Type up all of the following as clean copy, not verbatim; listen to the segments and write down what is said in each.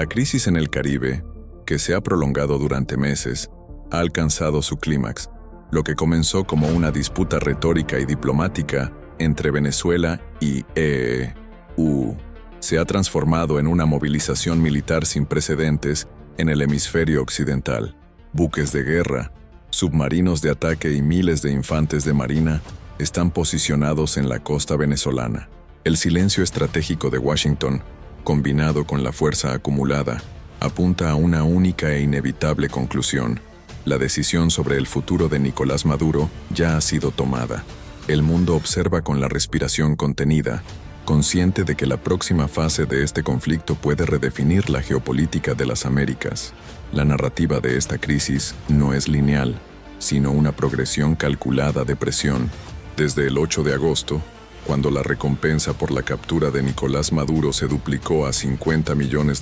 La crisis en el Caribe, que se ha prolongado durante meses, ha alcanzado su clímax. Lo que comenzó como una disputa retórica y diplomática entre Venezuela y EU se ha transformado en una movilización militar sin precedentes en el hemisferio occidental. Buques de guerra, submarinos de ataque y miles de infantes de marina están posicionados en la costa venezolana. El silencio estratégico de Washington, combinado con la fuerza acumulada, apunta a una única e inevitable conclusión. La decisión sobre el futuro de Nicolás Maduro ya ha sido tomada. El mundo observa con la respiración contenida, consciente de que la próxima fase de este conflicto puede redefinir la geopolítica de las Américas. La narrativa de esta crisis no es lineal, sino una progresión calculada de presión. Desde el 8 de agosto, cuando la recompensa por la captura de Nicolás Maduro se duplicó a $50 millones,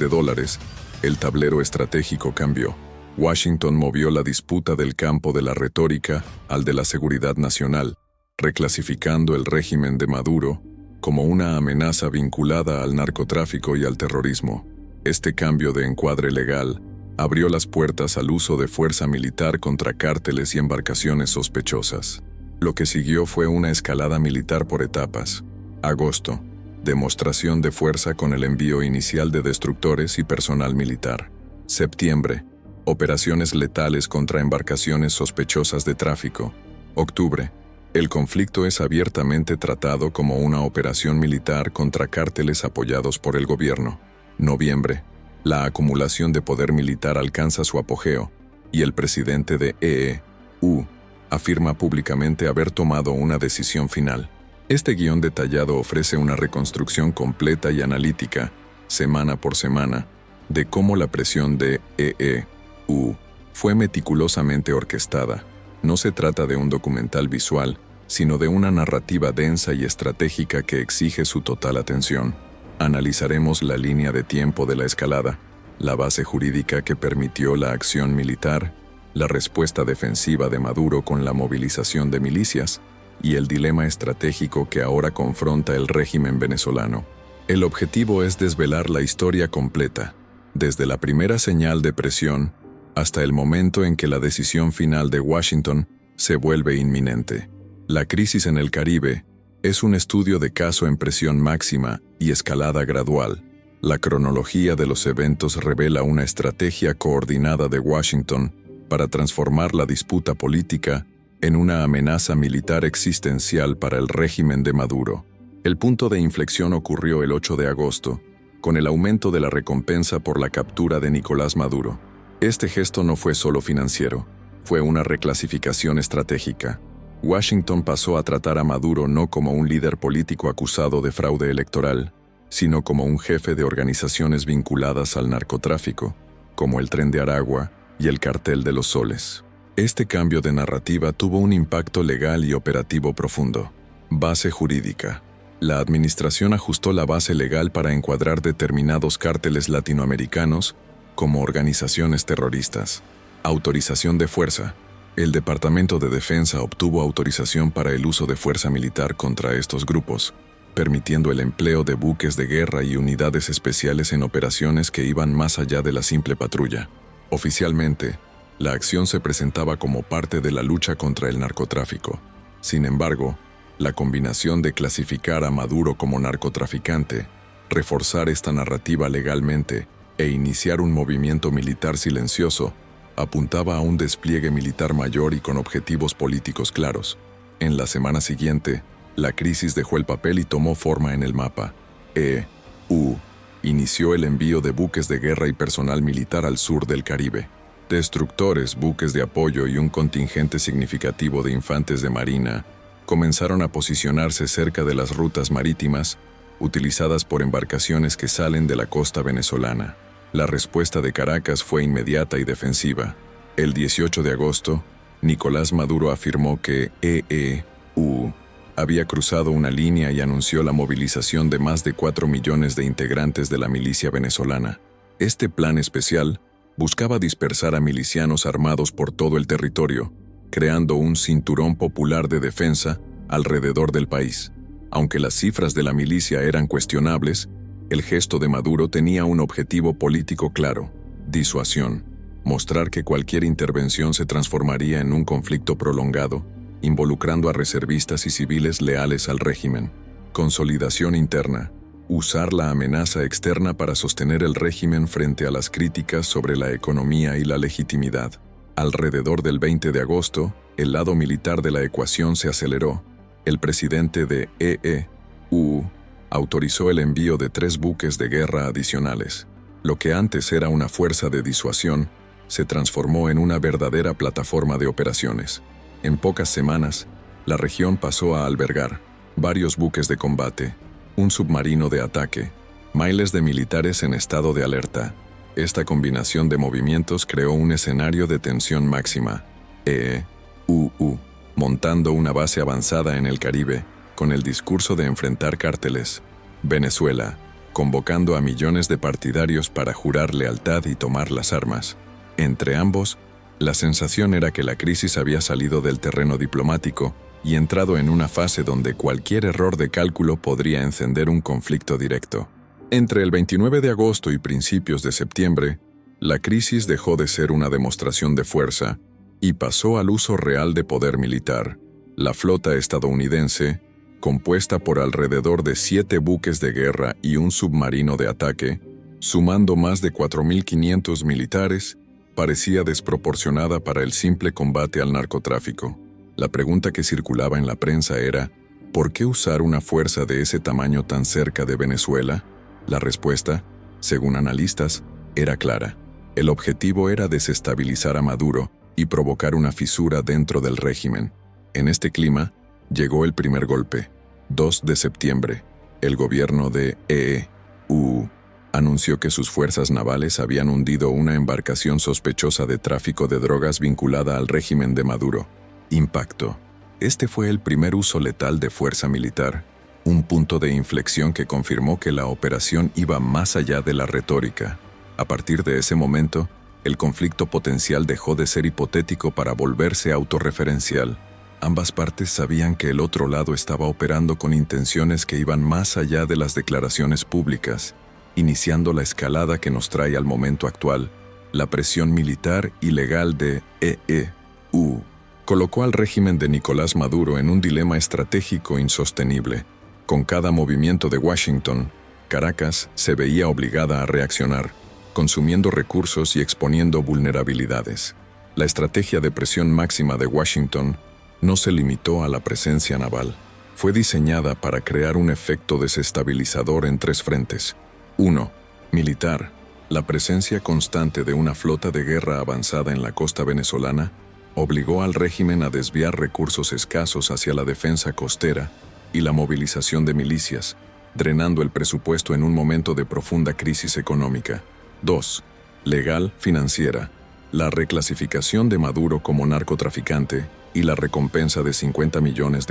el tablero estratégico cambió. Washington movió la disputa del campo de la retórica al de la seguridad nacional, reclasificando el régimen de Maduro como una amenaza vinculada al narcotráfico y al terrorismo. Este cambio de encuadre legal abrió las puertas al uso de fuerza militar contra cárteles y embarcaciones sospechosas. Lo que siguió fue una escalada militar por etapas. Agosto, demostración de fuerza con el envío inicial de destructores y personal militar. Septiembre, operaciones letales contra embarcaciones sospechosas de tráfico. Octubre, el conflicto es abiertamente tratado como una operación militar contra cárteles apoyados por el gobierno. Noviembre, la acumulación de poder militar alcanza su apogeo, y el presidente de EU afirma públicamente haber tomado una decisión final. Este guión detallado ofrece una reconstrucción completa y analítica, semana por semana, de cómo la presión de EU fue meticulosamente orquestada. No se trata de un documental visual, sino de una narrativa densa y estratégica que exige su total atención. Analizaremos la línea de tiempo de la escalada, la base jurídica que permitió la acción militar, la respuesta defensiva de Maduro con la movilización de milicias y el dilema estratégico que ahora confronta el régimen venezolano. El objetivo es desvelar la historia completa, desde la primera señal de presión hasta el momento en que la decisión final de Washington se vuelve inminente. La crisis en el Caribe es un estudio de caso en presión máxima y escalada gradual. La cronología de los eventos revela una estrategia coordinada de Washington para transformar la disputa política en una amenaza militar existencial para el régimen de Maduro. El punto de inflexión ocurrió el 8 de agosto, con el aumento de la recompensa por la captura de Nicolás Maduro. Este gesto no fue solo financiero, fue una reclasificación estratégica. Washington pasó a tratar a Maduro no como un líder político acusado de fraude electoral, sino como un jefe de organizaciones vinculadas al narcotráfico, como el Tren de Aragua y el Cartel de los Soles. Este cambio de narrativa tuvo un impacto legal y operativo profundo. Base jurídica. La administración ajustó la base legal para encuadrar determinados cárteles latinoamericanos como organizaciones terroristas. Autorización de fuerza. El Departamento de Defensa obtuvo autorización para el uso de fuerza militar contra estos grupos, permitiendo el empleo de buques de guerra y unidades especiales en operaciones que iban más allá de la simple patrulla. Oficialmente, la acción se presentaba como parte de la lucha contra el narcotráfico. Sin embargo, la combinación de clasificar a Maduro como narcotraficante, reforzar esta narrativa legalmente e iniciar un movimiento militar silencioso apuntaba a un despliegue militar mayor y con objetivos políticos claros. En la semana siguiente, la crisis dejó el papel y tomó forma en el mapa. EU inició el envío de buques de guerra y personal militar al sur del Caribe. Destructores, buques de apoyo y un contingente significativo de infantes de marina comenzaron a posicionarse cerca de las rutas marítimas utilizadas por embarcaciones que salen de la costa venezolana. La respuesta de Caracas fue inmediata y defensiva. El 18 de agosto, Nicolás Maduro afirmó que EU había cruzado una línea y anunció la movilización de más de 4 millones de integrantes de la milicia venezolana. Este plan especial buscaba dispersar a milicianos armados por todo el territorio, creando un cinturón popular de defensa alrededor del país. Aunque las cifras de la milicia eran cuestionables, El gesto de Maduro tenía un objetivo político claro: disuasión, mostrar que cualquier intervención se transformaría en un conflicto prolongado, involucrando a reservistas y civiles leales al régimen. Consolidación interna, usar la amenaza externa para sostener el régimen frente a las críticas sobre la economía y la legitimidad. Alrededor del 20 de agosto, el lado militar de la ecuación se aceleró. El presidente de EE-UU autorizó el envío de 3 buques de guerra adicionales. Lo que antes era una fuerza de disuasión, se transformó en una verdadera plataforma de operaciones. En pocas semanas, la región pasó a albergar varios buques de combate, un submarino de ataque, miles de militares en estado de alerta. Esta combinación de movimientos creó un escenario de tensión máxima. EE-UU, montando una base avanzada en el Caribe, con el discurso de enfrentar cárteles. Venezuela, convocando a millones de partidarios para jurar lealtad y tomar las armas. Entre ambos, la sensación era que la crisis había salido del terreno diplomático y entrado en una fase donde cualquier error de cálculo podría encender un conflicto directo. Entre el 29 de agosto y principios de septiembre, la crisis dejó de ser una demostración de fuerza y pasó al uso real de poder militar. La flota estadounidense, compuesta por alrededor de 7 buques de guerra y un submarino de ataque, sumando más de 4.500 militares, parecía desproporcionada para el simple combate al narcotráfico. La pregunta que circulaba en la prensa era: ¿por qué usar una fuerza de ese tamaño tan cerca de Venezuela? La respuesta, según analistas, era clara. El objetivo era desestabilizar a Maduro y provocar una fisura dentro del régimen. En este clima, llegó el primer golpe. 2 de septiembre, el gobierno de EE-UU anunció que sus fuerzas navales habían hundido una embarcación sospechosa de tráfico de drogas vinculada al régimen de Maduro. Impacto. Este fue el primer uso letal de fuerza militar, un punto de inflexión que confirmó que la operación iba más allá de la retórica. A partir de ese momento, el conflicto potencial dejó de ser hipotético para volverse autorreferencial. Ambas partes sabían que el otro lado estaba operando con intenciones que iban más allá de las declaraciones públicas, iniciando la escalada que nos trae al momento actual. La presión militar y legal de EE-UU colocó al régimen de Nicolás Maduro en un dilema estratégico insostenible. Con cada movimiento de Washington, Caracas se veía obligada a reaccionar, consumiendo recursos y exponiendo vulnerabilidades. La estrategia de presión máxima de Washington no se limitó a la presencia naval. Fue diseñada para crear un efecto desestabilizador en 3 frentes. 1. Militar. La presencia constante de una flota de guerra avanzada en la costa venezolana obligó al régimen a desviar recursos escasos hacia la defensa costera y la movilización de milicias, drenando el presupuesto en un momento de profunda crisis económica. 2. Legal, financiera. La reclasificación de Maduro como narcotraficante y la recompensa de $50 millones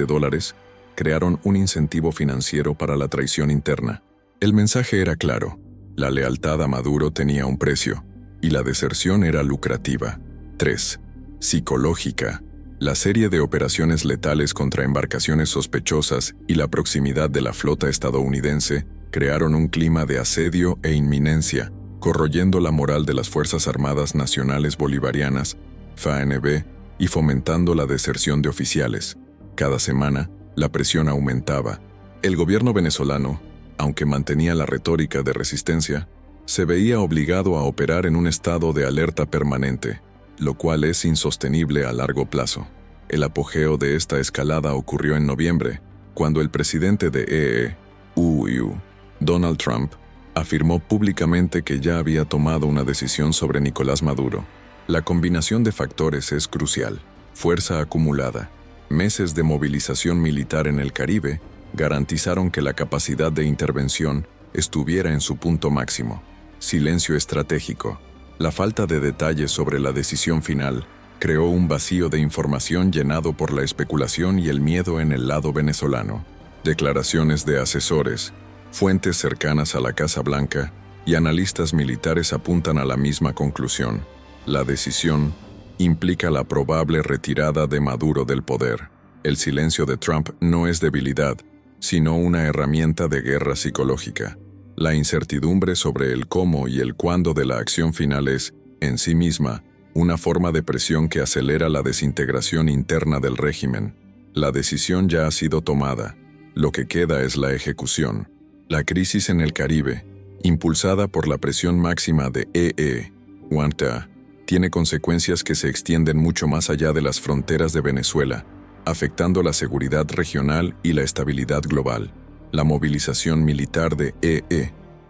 crearon un incentivo financiero para la traición interna. El mensaje era claro: la lealtad a Maduro tenía un precio, y la deserción era lucrativa. 3. Psicológica. La serie de operaciones letales contra embarcaciones sospechosas y la proximidad de la flota estadounidense crearon un clima de asedio e inminencia, corroyendo la moral de las Fuerzas Armadas Nacionales Bolivarianas, FANB, y fomentando la deserción de oficiales. Cada semana, la presión aumentaba. El gobierno venezolano, aunque mantenía la retórica de resistencia, se veía obligado a operar en un estado de alerta permanente, lo cual es insostenible a largo plazo. El apogeo de esta escalada ocurrió en noviembre, cuando el presidente de EE-UU, Donald Trump, afirmó públicamente que ya había tomado una decisión sobre Nicolás Maduro. La combinación de factores es crucial. Fuerza acumulada, meses de movilización militar en el Caribe, garantizaron que la capacidad de intervención estuviera en su punto máximo. Silencio estratégico. La falta de detalles sobre la decisión final creó un vacío de información llenado por la especulación y el miedo en el lado venezolano. Declaraciones de asesores, fuentes cercanas a la Casa Blanca y analistas militares apuntan a la misma conclusión. La decisión implica la probable retirada de Maduro del poder. El silencio de Trump no es debilidad, sino una herramienta de guerra psicológica. La incertidumbre sobre el cómo y el cuándo de la acción final es, en sí misma, una forma de presión que acelera la desintegración interna del régimen. La decisión ya ha sido tomada. Lo que queda es la ejecución. La crisis en el Caribe, impulsada por la presión máxima de UNTA, tiene consecuencias que se extienden mucho más allá de las fronteras de Venezuela, afectando la seguridad regional y la estabilidad global. La movilización militar de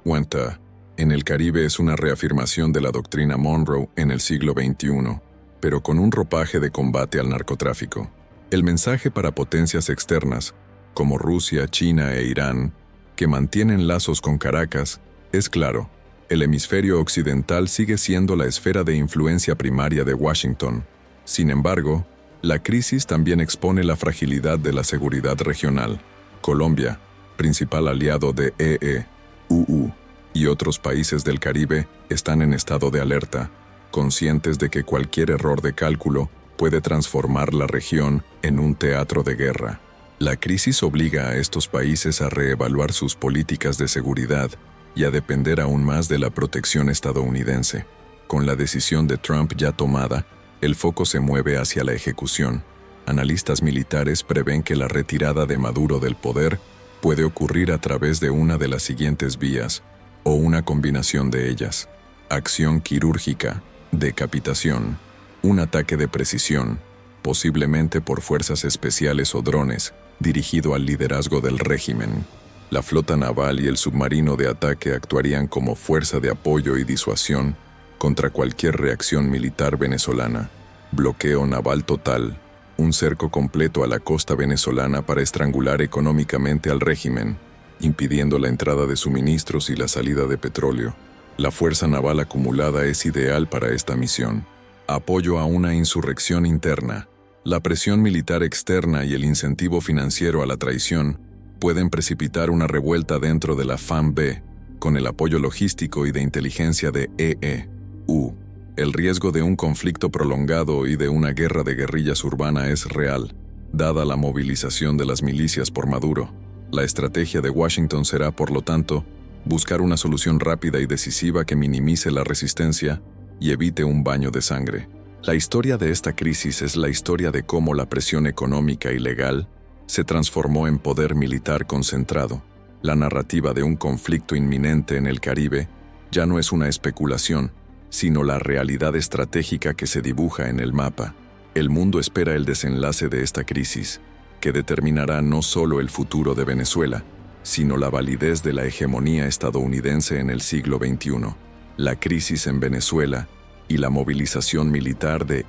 UNTA en el Caribe es una reafirmación de la doctrina Monroe en el siglo XXI, pero con un ropaje de combate al narcotráfico. El mensaje para potencias externas, como Rusia, China e Irán, que mantienen lazos con Caracas, es claro: el hemisferio occidental sigue siendo la esfera de influencia primaria de Washington. Sin embargo, la crisis también expone la fragilidad de la seguridad regional. Colombia, principal aliado de y otros países del Caribe, están en estado de alerta, conscientes de que cualquier error de cálculo puede transformar la región en un teatro de guerra. La crisis obliga a estos países a reevaluar sus políticas de seguridad y a depender aún más de la protección estadounidense. Con la decisión de Trump ya tomada, el foco se mueve hacia la ejecución. Analistas militares prevén que la retirada de Maduro del poder puede ocurrir a través de una de las siguientes vías, o una combinación de ellas: acción quirúrgica, decapitación, un ataque de precisión, posiblemente por fuerzas especiales o drones, dirigido al liderazgo del régimen. La flota naval y el submarino de ataque actuarían como fuerza de apoyo y disuasión contra cualquier reacción militar venezolana. Bloqueo naval total, un cerco completo a la costa venezolana para estrangular económicamente al régimen, impidiendo la entrada de suministros y la salida de petróleo. La fuerza naval acumulada es ideal para esta misión. Apoyo a una insurrección interna. La presión militar externa y el incentivo financiero a la traición pueden precipitar una revuelta dentro de la FARC, con el apoyo logístico y de inteligencia de El riesgo de un conflicto prolongado y de una guerra de guerrillas urbana es real, dada la movilización de las milicias por Maduro. La estrategia de Washington será, por lo tanto, buscar una solución rápida y decisiva que minimice la resistencia y evite un baño de sangre. La historia de esta crisis es la historia de cómo la presión económica y legal se transformó en poder militar concentrado. La narrativa de un conflicto inminente en el Caribe ya no es una especulación, sino la realidad estratégica que se dibuja en el mapa. El mundo espera el desenlace de esta crisis, que determinará no solo el futuro de Venezuela, sino la validez de la hegemonía estadounidense en el siglo XXI. La crisis en Venezuela y la movilización militar de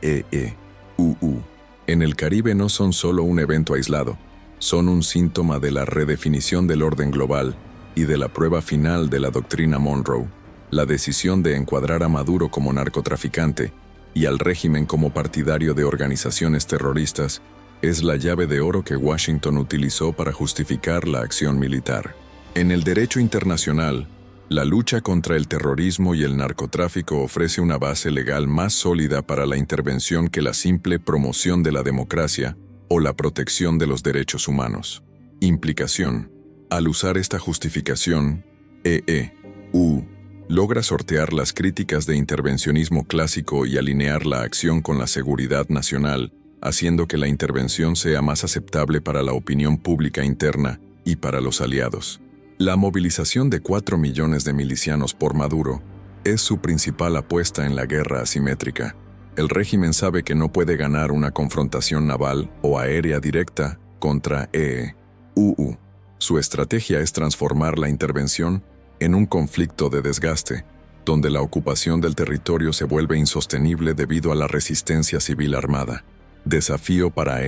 en el Caribe no son solo un evento aislado, son un síntoma de la redefinición del orden global y de la prueba final de la doctrina Monroe. La decisión de encuadrar a Maduro como narcotraficante y al régimen como partidario de organizaciones terroristas es la llave de oro que Washington utilizó para justificar la acción militar. En el derecho internacional, la lucha contra el terrorismo y el narcotráfico ofrece una base legal más sólida para la intervención que la simple promoción de la democracia o la protección de los derechos humanos. Implicación: al usar esta justificación, logra sortear las críticas de intervencionismo clásico y alinear la acción con la seguridad nacional, haciendo que la intervención sea más aceptable para la opinión pública interna y para los aliados. La movilización de 4 millones de milicianos por Maduro es su principal apuesta en la guerra asimétrica. El régimen sabe que no puede ganar una confrontación naval o aérea directa contra Su estrategia es transformar la intervención en un conflicto de desgaste, donde la ocupación del territorio se vuelve insostenible debido a la resistencia civil armada. Desafío para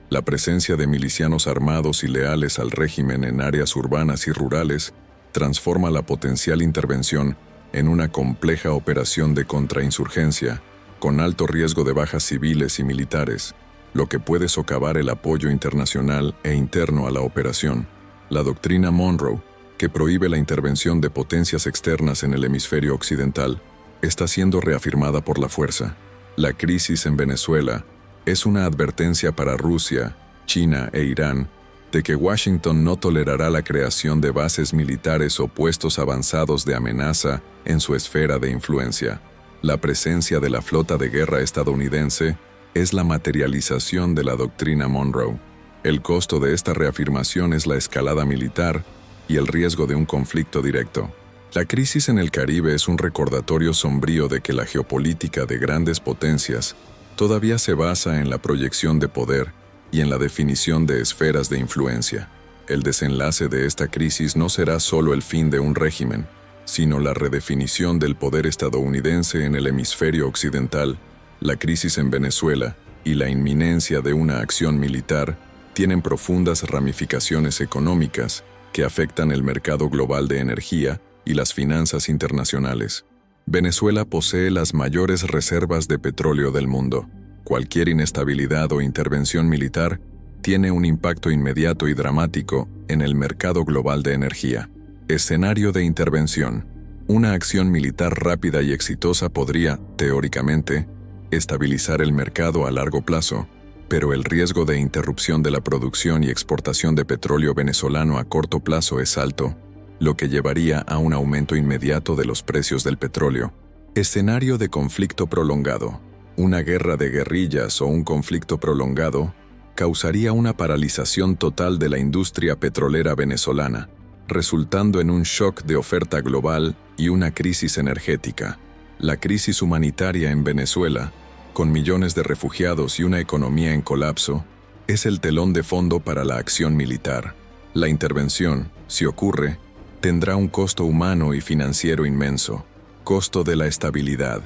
la presencia de milicianos armados y leales al régimen en áreas urbanas y rurales transforma la potencial intervención en una compleja operación de contrainsurgencia, con alto riesgo de bajas civiles y militares, lo que puede socavar el apoyo internacional e interno a la operación. La doctrina Monroe, que prohíbe la intervención de potencias externas en el hemisferio occidental, está siendo reafirmada por la fuerza. La crisis en Venezuela es una advertencia para Rusia, China e Irán de que Washington no tolerará la creación de bases militares o puestos avanzados de amenaza en su esfera de influencia. La presencia de la flota de guerra estadounidense es la materialización de la doctrina Monroe. El costo de esta reafirmación es la escalada militar y el riesgo de un conflicto directo. La crisis en el Caribe es un recordatorio sombrío de que la geopolítica de grandes potencias todavía se basa en la proyección de poder y en la definición de esferas de influencia. El desenlace de esta crisis no será solo el fin de un régimen, sino la redefinición del poder estadounidense en el hemisferio occidental. La crisis en Venezuela y la inminencia de una acción militar tienen profundas ramificaciones económicas que afectan el mercado global de energía y las finanzas internacionales. Venezuela posee las mayores reservas de petróleo del mundo. Cualquier inestabilidad o intervención militar tiene un impacto inmediato y dramático en el mercado global de energía. Escenario de intervención. Una acción militar rápida y exitosa podría, teóricamente, estabilizar el mercado a largo plazo, pero el riesgo de interrupción de la producción y exportación de petróleo venezolano a corto plazo es alto, lo que llevaría a un aumento inmediato de los precios del petróleo. Escenario de conflicto prolongado. Una guerra de guerrillas o un conflicto prolongado causaría una paralización total de la industria petrolera venezolana, resultando en un shock de oferta global y una crisis energética. La crisis humanitaria en Venezuela, con millones de refugiados y una economía en colapso, es el telón de fondo para la acción militar. La intervención, si ocurre, tendrá un costo humano y financiero inmenso. Costo de la estabilidad,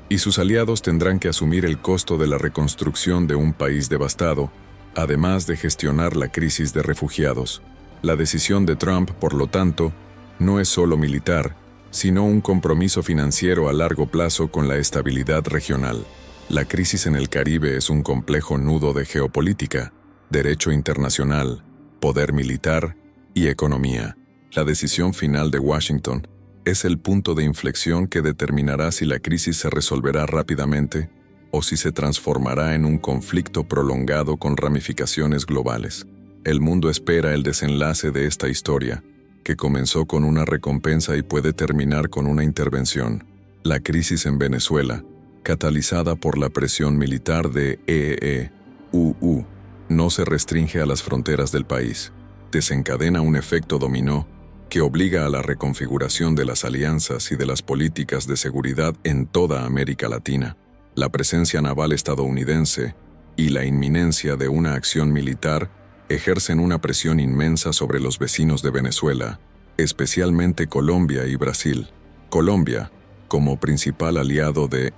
y sus aliados tendrán que asumir el costo de la reconstrucción de un país devastado, además de gestionar la crisis de refugiados. La decisión de Trump, por lo tanto, no es solo militar, sino un compromiso financiero a largo plazo con la estabilidad regional. La crisis en el Caribe es un complejo nudo de geopolítica, derecho internacional, poder militar y economía. La decisión final de Washington es el punto de inflexión que determinará si la crisis se resolverá rápidamente o si se transformará en un conflicto prolongado con ramificaciones globales. El mundo espera el desenlace de esta historia, que comenzó con una recompensa y puede terminar con una intervención. La crisis en Venezuela, catalizada por la presión militar de no se restringe a las fronteras del país. Desencadena un efecto dominó que obliga a la reconfiguración de las alianzas y de las políticas de seguridad en toda América Latina. La presencia naval estadounidense y la inminencia de una acción militar ejercen una presión inmensa sobre los vecinos de Venezuela, especialmente Colombia y Brasil. Colombia, como principal aliado de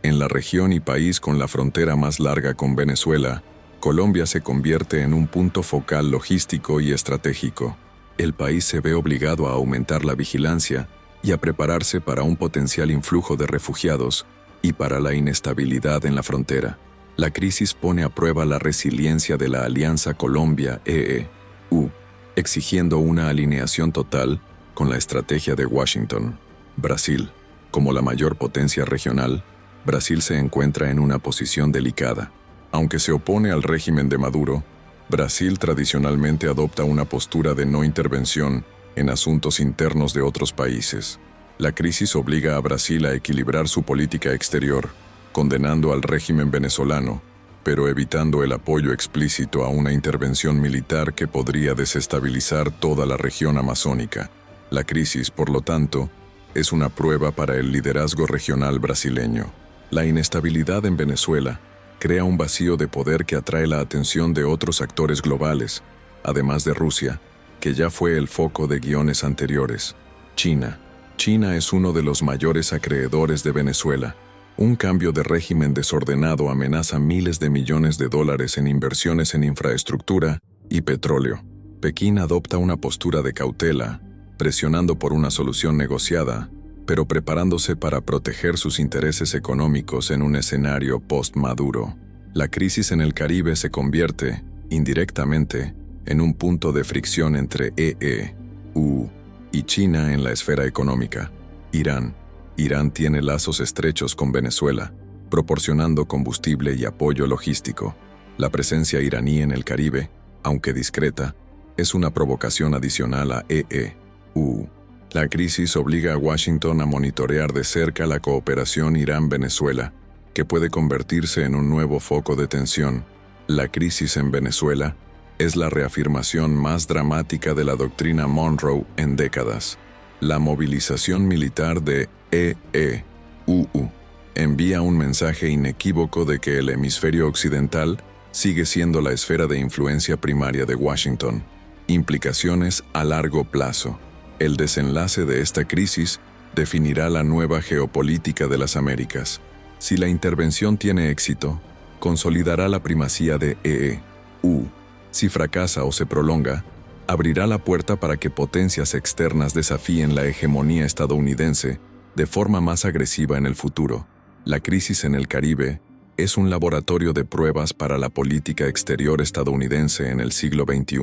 en la región y país con la frontera más larga con Venezuela, Colombia se convierte en un punto focal logístico y estratégico. El país se ve obligado a aumentar la vigilancia y a prepararse para un potencial influjo de refugiados y para la inestabilidad en la frontera. La crisis pone a prueba la resiliencia de la alianza Colombia-EU, exigiendo una alineación total con la estrategia de Washington. Brasil, como la mayor potencia regional, Brasil se encuentra en una posición delicada. Aunque se opone al régimen de Maduro, Brasil tradicionalmente adopta una postura de no intervención en asuntos internos de otros países. La crisis obliga a Brasil a equilibrar su política exterior, condenando al régimen venezolano, pero evitando el apoyo explícito a una intervención militar que podría desestabilizar toda la región amazónica. La crisis, por lo tanto, es una prueba para el liderazgo regional brasileño. La inestabilidad en Venezuela crea un vacío de poder que atrae la atención de otros actores globales, además de Rusia, que ya fue el foco de guiones anteriores. China. China es uno de los mayores acreedores de Venezuela. Un cambio de régimen desordenado amenaza miles de millones de dólares en inversiones en infraestructura y petróleo. Pekín adopta una postura de cautela, presionando por una solución negociada, pero preparándose para proteger sus intereses económicos en un escenario post-Maduro. La crisis en el Caribe se convierte, indirectamente, en un punto de fricción entre EU y China en la esfera económica. Irán tiene lazos estrechos con Venezuela, proporcionando combustible y apoyo logístico. La presencia iraní en el Caribe, aunque discreta, es una provocación adicional a EU. La crisis obliga a Washington a monitorear de cerca la cooperación Irán-Venezuela, que puede convertirse en un nuevo foco de tensión. La crisis en Venezuela es la reafirmación más dramática de la doctrina Monroe en décadas. La movilización militar de EEUU envía un mensaje inequívoco de que el hemisferio occidental sigue siendo la esfera de influencia primaria de Washington. Implicaciones a largo plazo. El desenlace de esta crisis definirá la nueva geopolítica de las Américas. Si la intervención tiene éxito, consolidará la primacía de EU. Si fracasa o se prolonga, abrirá la puerta para que potencias externas desafíen la hegemonía estadounidense de forma más agresiva en el futuro. La crisis en el Caribe es un laboratorio de pruebas para la política exterior estadounidense en el siglo XXI,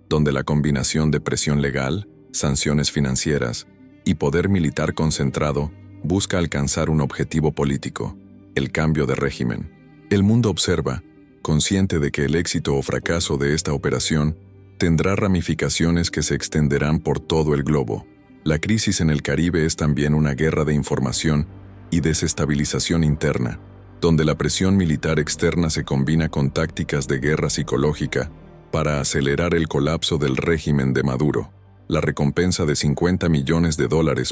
donde la combinación de presión legal, sanciones financieras y poder militar concentrado busca alcanzar un objetivo político: el cambio de régimen. El mundo observa, consciente de que el éxito o fracaso de esta operación tendrá ramificaciones que se extenderán por todo el globo. La crisis en el Caribe es también una guerra de información y desestabilización interna, donde la presión militar externa se combina con tácticas de guerra psicológica para acelerar el colapso del régimen de Maduro. La recompensa de $50 millones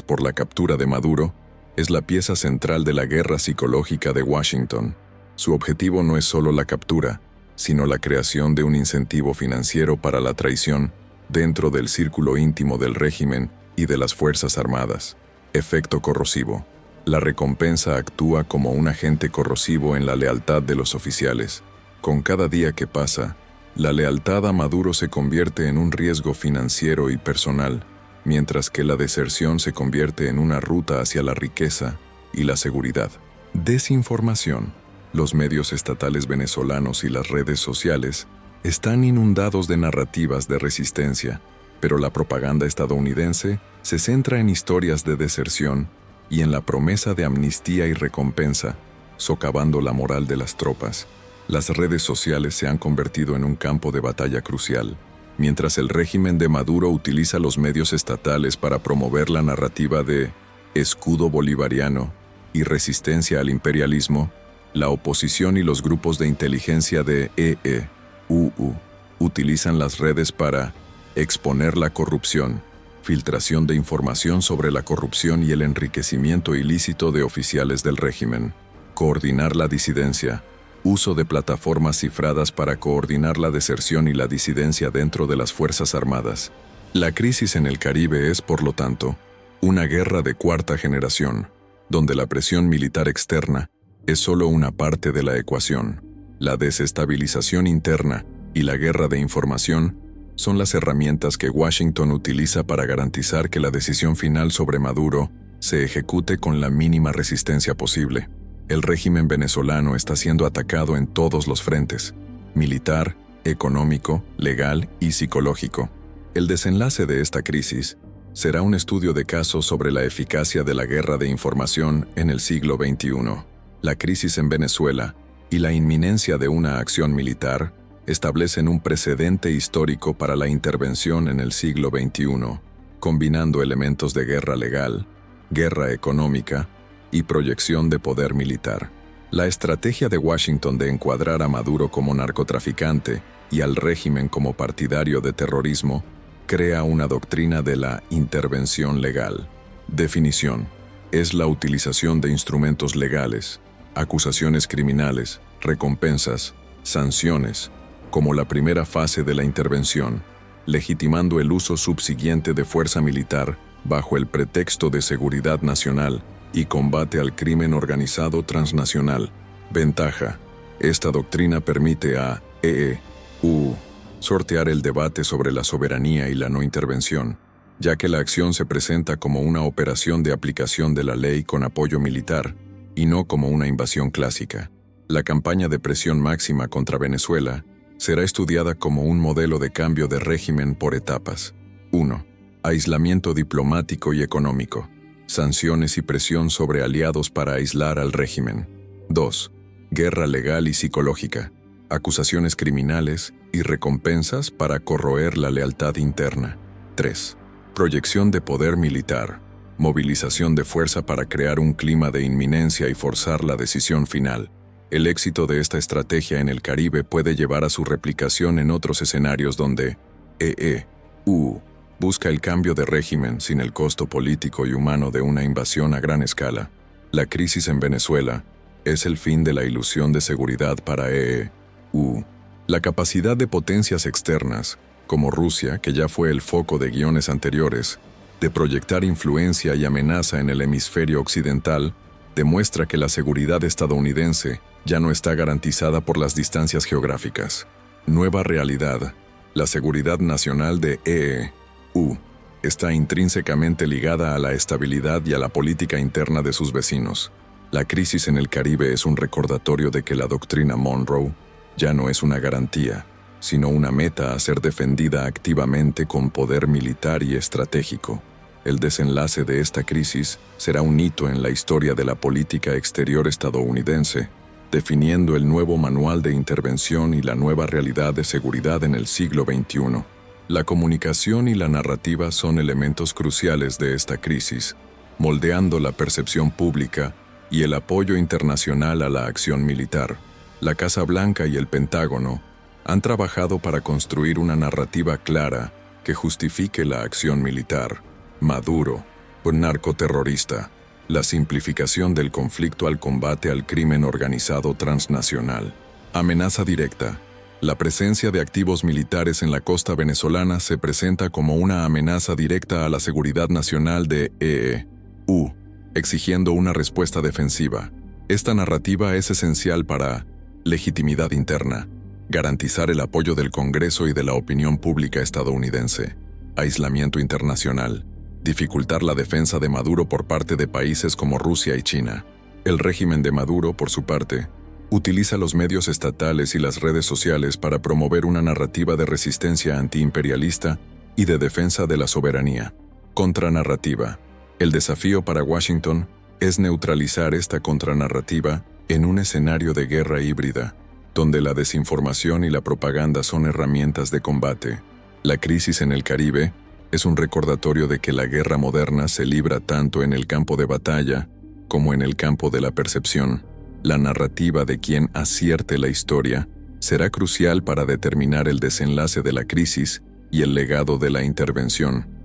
por la captura de Maduro es la pieza central de la guerra psicológica de Washington. Su objetivo no es solo la captura, sino la creación de un incentivo financiero para la traición dentro del círculo íntimo del régimen y de las Fuerzas Armadas. Efecto corrosivo. La recompensa actúa como un agente corrosivo en la lealtad de los oficiales. Con cada día que pasa, la lealtad a Maduro se convierte en un riesgo financiero y personal, mientras que la deserción se convierte en una ruta hacia la riqueza y la seguridad. Desinformación. Los medios estatales venezolanos y las redes sociales están inundados de narrativas de resistencia, pero la propaganda estadounidense se centra en historias de deserción y en la promesa de amnistía y recompensa, socavando la moral de las tropas. Las redes sociales se han convertido en un campo de batalla crucial, mientras el régimen de Maduro utiliza los medios estatales para promover la narrativa de escudo bolivariano y resistencia al imperialismo. La oposición y los grupos de inteligencia de EEUU utilizan las redes para exponer la corrupción, filtración de información sobre la corrupción y el enriquecimiento ilícito de oficiales del régimen, coordinar la disidencia, uso de plataformas cifradas para coordinar la deserción y la disidencia dentro de las Fuerzas Armadas. La crisis en el Caribe es, por lo tanto, una guerra de cuarta generación, donde la presión militar externa es solo una parte de la ecuación. La desestabilización interna y la guerra de información son las herramientas que Washington utiliza para garantizar que la decisión final sobre Maduro se ejecute con la mínima resistencia posible. El régimen venezolano está siendo atacado en todos los frentes: militar, económico, legal y psicológico. El desenlace de esta crisis será un estudio de caso sobre la eficacia de la guerra de información en el siglo XXI. La crisis en Venezuela y la inminencia de una acción militar establecen un precedente histórico para la intervención en el siglo XXI, combinando elementos de guerra legal, guerra económica y proyección de poder militar. La estrategia de Washington de encuadrar a Maduro como narcotraficante y al régimen como partidario de terrorismo crea una doctrina de la intervención legal. Definición: es la utilización de instrumentos legales, acusaciones criminales, recompensas, sanciones, como la primera fase de la intervención, legitimando el uso subsiguiente de fuerza militar bajo el pretexto de seguridad nacional y combate al crimen organizado transnacional. Ventaja: esta doctrina permite a EEU sortear el debate sobre la soberanía y la no intervención, ya que la acción se presenta como una operación de aplicación de la ley con apoyo militar, y no como una invasión clásica. La campaña de presión máxima contra Venezuela será estudiada como un modelo de cambio de régimen por etapas. 1. Aislamiento diplomático y económico. Sanciones y presión sobre aliados para aislar al régimen. 2. Guerra legal y psicológica. acusaciones criminales y recompensas para corroer la lealtad interna. 3. Proyección de poder militar, movilización de fuerza para crear un clima de inminencia y forzar la decisión final. El éxito de esta estrategia en el Caribe puede llevar a su replicación en otros escenarios donde EE.U. busca el cambio de régimen sin el costo político y humano de una invasión a gran escala. La crisis en Venezuela es el fin de la ilusión de seguridad para EE.U. La capacidad de potencias externas, como Rusia, que ya fue el foco de guiones anteriores, de proyectar influencia y amenaza en el hemisferio occidental, demuestra que la seguridad estadounidense ya no está garantizada por las distancias geográficas. Nueva realidad. La seguridad nacional de EE.U. está intrínsecamente ligada a la estabilidad y a la política interna de sus vecinos. La crisis en el Caribe es un recordatorio de que la doctrina Monroe ya no es una garantía, sino una meta a ser defendida activamente con poder militar y estratégico. El desenlace de esta crisis será un hito en la historia de la política exterior estadounidense, definiendo el nuevo manual de intervención y la nueva realidad de seguridad en el siglo XXI. La comunicación y la narrativa son elementos cruciales de esta crisis, moldeando la percepción pública y el apoyo internacional a la acción militar. La Casa Blanca y el Pentágono han trabajado para construir una narrativa clara que justifique la acción militar. Maduro, un narcoterrorista, la simplificación del conflicto al combate al crimen organizado transnacional. Amenaza directa. La presencia de activos militares en la costa venezolana se presenta como una amenaza directa a la seguridad nacional de EE.U., exigiendo una respuesta defensiva. Esta narrativa es esencial para legitimidad interna, garantizar el apoyo del Congreso y de la opinión pública estadounidense, aislamiento internacional, dificultar la defensa de Maduro por parte de países como Rusia y China. El régimen de Maduro, por su parte, utiliza los medios estatales y las redes sociales para promover una narrativa de resistencia antiimperialista y de defensa de la soberanía. Contranarrativa. El desafío para Washington es neutralizar esta contranarrativa en un escenario de guerra híbrida, donde la desinformación y la propaganda son herramientas de combate. La crisis en el Caribe es un recordatorio de que la guerra moderna se libra tanto en el campo de batalla como en el campo de la percepción. La narrativa de quien acierte la historia será crucial para determinar el desenlace de la crisis y el legado de la intervención.